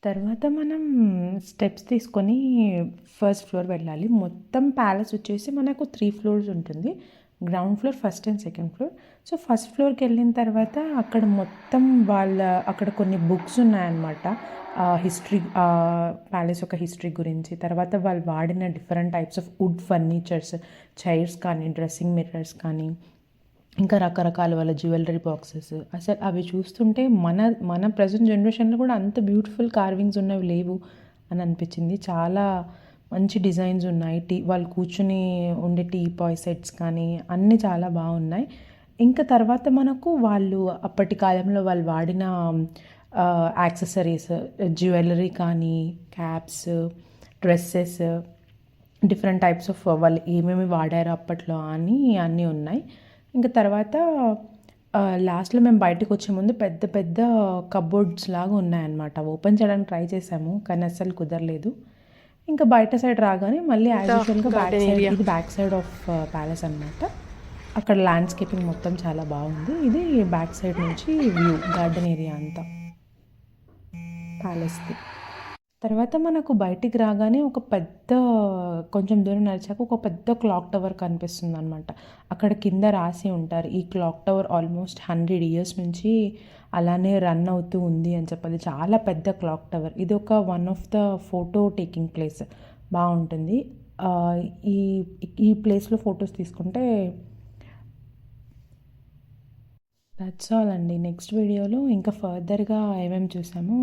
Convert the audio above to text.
తర్వాత మనం స్టెప్స్ తీసుకొని ఫస్ట్ ఫ్లోర్ వెళ్ళాలి. మొత్తం ప్యాలెస్ వచ్చేసి మనకు 3 ఫ్లోర్స్ ఉంటుంది. Ground floor, first and second floor. So, first ఫ్లోర్‌కెళ్ళిన తర్వాత అక్కడ మొత్తం అక్కడ కొన్ని బుక్స్ ఉన్నాయన్నమాట. ప్యాలెస్ యొక్క హిస్టరీ గురించి. తర్వాత వాళ్ళు వాడిన different types of would furnitures, chairs కానీ, డ్రెస్సింగ్ మిర్రర్స్ కానీ, ఇంకా రకరకాల వాళ్ళ జ్యువెలరీ బాక్సెస్. అసలు అవి చూస్తుంటే మన మన ప్రెజెంట్ జనరేషన్‌లో కూడా అంత బ్యూటిఫుల్ కార్వింగ్స్ ఉన్నవి లేవు అని అనిపించింది. చాలా మంచి డిజైన్స్ ఉన్నాయి. వాళ్ళు కూర్చొని ఉండే టీపాయ్ సెట్స్ కానీ అన్నీ చాలా బాగున్నాయి. ఇంకా తర్వాత మనకు వాళ్ళు అప్పటి కాలంలో వాళ్ళు వాడిన యాక్సెసరీస్, జ్యువెలరీ కానీ, caps, dresses, different types of వాళ్ళు ఏమేమి వాడారో అప్పట్లో అని అన్నీ ఉన్నాయి. ఇంకా తర్వాత లాస్ట్‌లో మేము బయటకొచ్చే ముందు పెద్ద పెద్ద కబోర్డ్స్ లాగా ఉన్నాయన్నమాట. ఓపెన్ చేయడానికి ట్రై చేసాము. కానీ అస్సలు కుదరలేదు. ఇంకా బయట సైడ్ రాగానే మళ్ళీ యాజ్ యూజువల్‌గా బ్యాక్ సైడ్ ఆఫ్ ప్యాలెస్ అనమాట. అక్కడ ల్యాండ్స్కేపింగ్ మొత్తం చాలా బాగుంది. ఇది బ్యాక్ సైడ్ నుంచి వ్యూ, గార్డెన్ ఏరియా అంతా ప్యాలెస్‌ది. తర్వాత మనకు బయటికి రాగానే ఒక పెద్ద, కొంచెం దూరం నడిచాక ఒక పెద్ద క్లాక్ టవర్ కనిపిస్తుందనమాట. అక్కడ కింద రాసి ఉంటారు, ఈ క్లాక్ టవర్ ఆల్మోస్ట్ 100 ఇయర్స్ నుంచి అలానే రన్ అవుతూ ఉంది అని చెప్పాలి. చాలా పెద్ద క్లాక్ టవర్. ఇది ఒక one of the photo taking place. బాగుంటుంది. ఈ ఈ ప్లేస్లో ఫొటోస్ తీసుకుంటే దట్స్ ఆల్ అండి. నెక్స్ట్ వీడియోలో ఇంకా ఫర్దర్గా ఏమేమి చూసామో